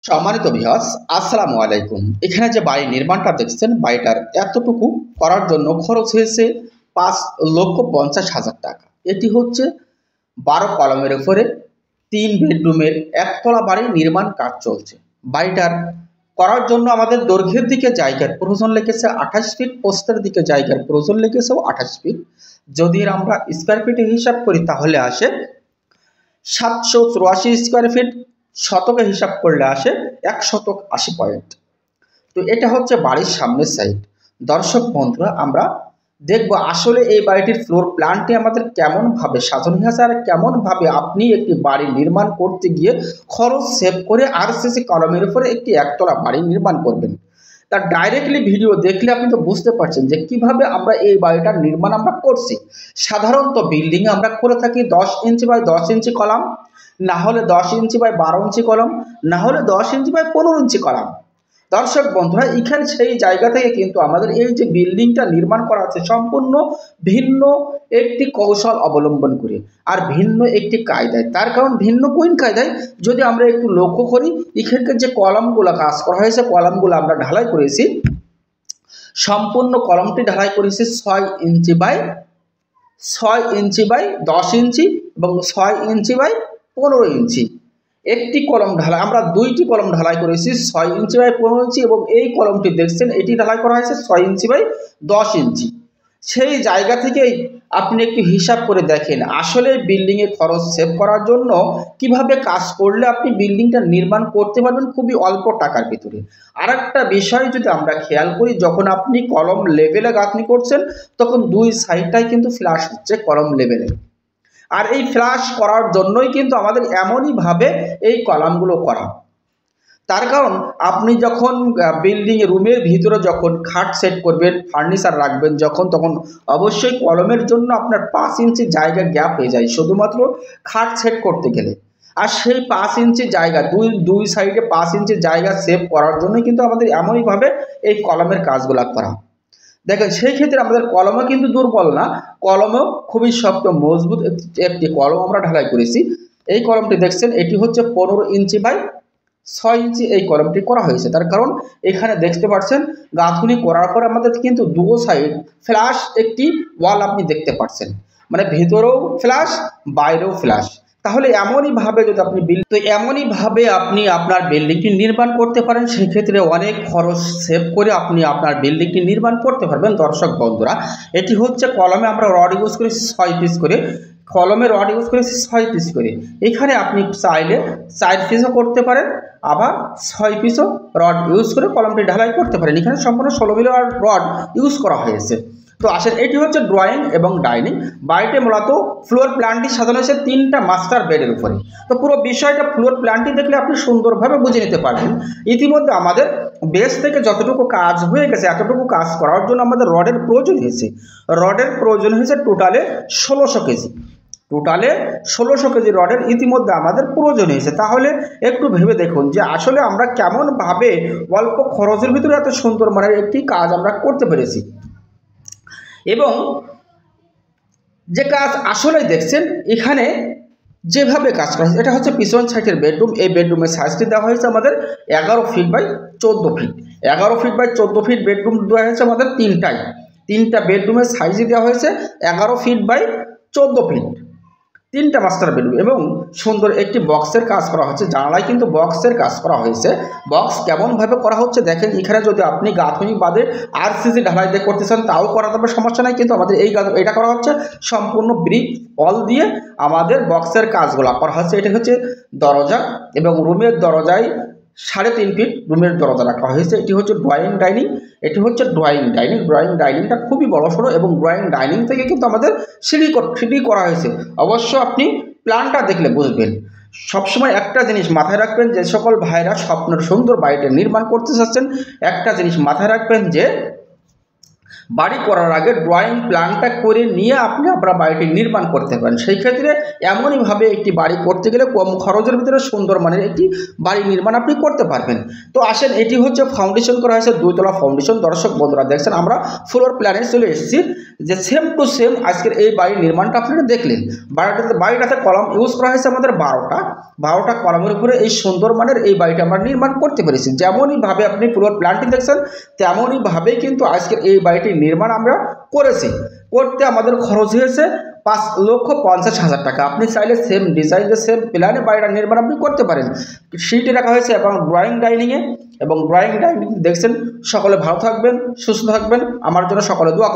সম্মানিত ভিউয়ার্স, আসসালামু আলাইকুম। এখানে যে বাড়ি নির্মাণটা দেখছেন, বাড়িটার এতটুকু করার জন্য খরচ হয়েছে ৫,৫০,০০০ টাকা। এটি হচ্ছে ১২ কলমের উপরে ৩ বেডরুমের একতলা বাড়ি নির্মাণ কাজ চলছে। বাড়িটার করার জন্য আমাদের দৈর্ঘ্যের দিকে জায়গার প্রয়োজন লেগেছে ২৮ ফিট, প্রস্থের দিকে জায়গার প্রয়োজন লেগেছেও ২৮ ফিট। যদি আমরা স্কোয়ার ফিটে হিসাব করি তাহলে আসে ৭৮৪ স্কোয়ার ফিট, শতকে হিসাব করলে আসে ১৮০ পয়েন্ট। তো এটা হচ্ছে বাড়ির সামনের সাইড। দর্শক বন্ধুরা, আমরা দেখব আসলে এই বাড়িটির ফ্লোর প্ল্যানটি আমাদের কেমনভাবে সাজানো হয়েছে আর কেমনভাবে আপনি একটি বাড়ি নির্মাণ করতে গিয়ে খরচ সেভ করে আরসিসি কলমের উপরে একটি একতলা বাড়ি নির্মাণ করবেন। তার ডাইরেক্টলি ভিডিও দেখলে আপনি তো বুঝতে পারছেন যে কিভাবে আমরা এই বাড়িটার নির্মাণ আমরা করছি। সাধারণত বিল্ডিংয়ে আমরা করে থাকি ১০ ইঞ্চি বাই ১০ ইঞ্চি কলাম, না হলে ১০ ইঞ্চি বাই ১২ ইঞ্চি কলাম, না হলে ১০ ইঞ্চি বাই ১৫ ইঞ্চি কলাম। দর্শক বন্ধুরা, এখানে সেই জায়গা থেকে কিন্তু আমাদের এই যে বিল্ডিংটা নির্মাণ করা আছে সম্পূর্ণ ভিন্ন একটি কৌশল অবলম্বন করে আর ভিন্ন একটি কায়দায়। তার কারণ ভিন্ন কোন কায়দায় যদি আমরা একটু লক্ষ্য করি, এখানকার যে কলামগুলো কাজ করা হয়েছে, কলামগুলো আমরা ঢালাই করেছি, সম্পূর্ণ কলমটি ঢালাই করেছি ৬ ইঞ্চি বাই ১০ ইঞ্চি এবং ৬ ইঞ্চি বাই ১৫ ইঞ্চি। একটি কলম ঢালাই, আমরা দুইটি কলম ঢালাই করেছি ৬ ইঞ্চি বাই ১৫ ইঞ্চি এবং এই কলমটি দেখছেন এটি ঢালাই করা হয়েছে ৬ ইঞ্চি বাই ১০ ইঞ্চি। সেই জায়গা থেকেই আপনি একটু হিসাব করে দেখেন আসলে বিল্ডিংয়ে খরচ সেভ করার জন্য কিভাবে কাজ করলে আপনি বিল্ডিংটা নির্মাণ করতে পারবেন খুবই অল্প টাকার ভিতরে। আর একটা বিষয় যদি আমরা খেয়াল করি, যখন আপনি কলম লেভেলে গাঁথনি করছেন তখন দুই সাইডটাই কিন্তু ফ্ল্যাশ হচ্ছে কলম লেভেলে। আর এই ফ্ল্যাশ করার জন্যই কিন্তু আমাদের এমনইভাবে এই কলামগুলো করা। তার কারণ আপনি যখন বিল্ডিংয়ে রুমের ভিতরে যখন খাট সেট করবেন, ফার্নিচার রাখবেন যখন, তখন অবশ্যই কলমের জন্য আপনার ৫ ইঞ্চি জায়গা গ্যাপ হয়ে যায় শুধুমাত্র খাট সেট করতে গেলে। আর সেই ৫ ইঞ্চি জায়গা দুই সাইডে ৫ ইঞ্চি জায়গা সেভ করার জন্যই কিন্তু আমাদের এমনইভাবে এই কলমের কাজগুলো করা। দেখেন সেই ক্ষেত্রে আমাদের কলমও কিন্তু দুর্বল না, কলমও খুবই শক্ত মজবুত একটি কলম আমরা ঢালাই করেছি। এই কলমটি দেখছেন এটি হচ্ছে ১৫ ইঞ্চি বাই ৬ ইঞ্চি এই কলমটি করা হয়েছে। তার কারণ এখানে দেখতে পাচ্ছেন গাঁথুনি করার পর আমাদের কিন্তু দুটো সাইড ফ্ল্যাশ একটি ওয়াল আপনি দেখতে পাচ্ছেন, মানে ভেতরেও ফ্ল্যাশ বাইরেও ফ্ল্যাশ। তাহলে এমনইভাবে যদি আপনি এমনইভাবে আপনি আপনার বিল্ডিংটি নির্মাণ করতে পারেন, সেক্ষেত্রে অনেক খরচ সেভ করে আপনি আপনার বিল্ডিংটি নির্মাণ করতে পারবেন। দর্শক বন্ধুরা, এটি হচ্ছে কলমে আমরা রড ইউজ করেছি ৬ পিস করে, কলমে রড ইউজ করেছি ৬ পিস করে। এখানে আপনি চাইলে ৪ পিসও করতে পারেন, আবার ৬ পিসও রড ইউজ করে কলমটি ঢালাই করতে পারেন। এখানে সম্পূর্ণ ১৬ মিলি রড ইউজ করা হয়েছে। তো আসেন, এটি হচ্ছে ড্রয়িং এবং ডাইনিং। বাড়িতে মূলত ফ্লোর প্ল্যানটি সাজানো হয়েছে ৩টা মাস্টার বেডের উপরে। তো পুরো বিষয়টা ফ্লোর প্ল্যানটি দেখলে আপনি সুন্দরভাবে বুঝে নিতে পারবেন। ইতিমধ্যে আমাদের বেস থেকে যতটুকু কাজ হয়ে গেছে এতটুকু কাজ করার জন্য আমাদের রডের প্রয়োজন হয়েছে। রডের প্রয়োজন হয়েছে টোটালে ১৬০০ কেজি। টোটালে ১৬০০ কেজি রডের ইতিমধ্যে আমাদের প্রয়োজন হয়েছে। তাহলে একটু ভেবে দেখুন যে আসলে আমরা কেমনভাবে অল্প খরচের ভিতরে এত সুন্দর মানের একটি কাজ আমরা করতে পেরেছি। এবং যে কাজ আসলেই দেখছেন এখানে যেভাবে কাজ করা হয়েছে, এটা হচ্ছে পিছন সাইডের বেডরুম। এই বেডরুমের সাইজটি দেওয়া হয়েছে আমাদের ১১ feet by ১৪ feet. ১১ feet by ১৪ feet bedroom দেওয়া হয়েছে আমাদের তিনটা বেডরুমের সাইজে দেওয়া হয়েছে ১১ ফিট বাই ১৪ ফিট, ৩টা মাস্টার বেডরুম এবং সুন্দর একটি বক্সের কাজ করা হচ্ছে। জানালায় কিন্তু বক্সের কাজ করা হয়েছে। বক্স কেমনভাবে করা হচ্ছে দেখেন, এখানে যদি আপনি গাঁথনি বাদে আরসিসি ঢালাই দিয়ে করতে চান তাও করা যাবে, সমস্যা নাই। কিন্তু আমাদের এটা করা হচ্ছে সম্পূর্ণ ব্রিক ওয়াল দিয়ে আমাদের বক্সের কাজগুলো করা হচ্ছে। এটা হচ্ছে দরজা এবং রুমের দরজায় ৩.৫ ফিট রুমের দরজা রাখা হয়েছে। এটি হচ্ছে ড্রয়িং ডাইনিং। এটি হচ্ছে ড্রয়িং ডাইনিংটা খুবই বড়সড় এবং ড্রয়িং ডাইনিং থেকে কিন্তু আমাদের সিঁড়ি করা হয়েছে। অবশ্য আপনি প্ল্যানটা দেখলে বুঝবেন। সবসময় একটা জিনিস মাথায় রাখবেন, যে সকল ভাইরা স্বপ্নের সুন্দর বাড়িটা নির্মাণ করতে চাচ্ছেন, একটা জিনিস মাথায় রাখবেন যে বাড়ি করার আগে ড্রয়িং প্ল্যানটা করে নিয়ে আপনি আপনার বাড়িটি নির্মাণ করতে পারেন। সেই ক্ষেত্রে এমনইভাবে একটি বাড়ি করতে গেলে কম খরচের ভিতরে সুন্দর মানের একটি বাড়ি নির্মাণ আপনি করতে পারবেন। তো আসেন, এটি হচ্ছে ফাউন্ডেশন করা হয়েছে 2 তলা ফাউন্ডেশন। দর্শক বন্ধুরা দেখছেন আমরা ফ্লোর প্ল্যানে চলে এসেছি, যে সেম টু সেম আজকের এই বাড়ির নির্মাণটা আপনারা দেখলেন। বাড়িটাতে কলাম ইউজ করা হয়েছে আমাদের 12টা কলামের উপরে এই সুন্দর মানের এই বাড়িটা আমরা নির্মাণ করতে পেরেছি। যেমনইভাবে আপনি ফ্লোর প্ল্যানটি দেখছেন তেমনইভাবেই কিন্তু আজকের এই বাড়িটির নির্মাণ আমরা করেছি। করতে আমাদের খরচ হয়েছে 5,50,000 টাকা। আপনি চাইলে সেম ডিজাইনে সেম প্ল্যানে বাড়িটা নির্মাণ আপনি করতে পারেন। সিটে রাখা হয়েছে এবং ড্রয়িং ডাইনিংয়ে, এবং ড্রয়িং ডাইনিং দেখছেন। সকলে ভালো থাকবেন, সুস্থ থাকবেন, আমার জন্য সকলে দোয়া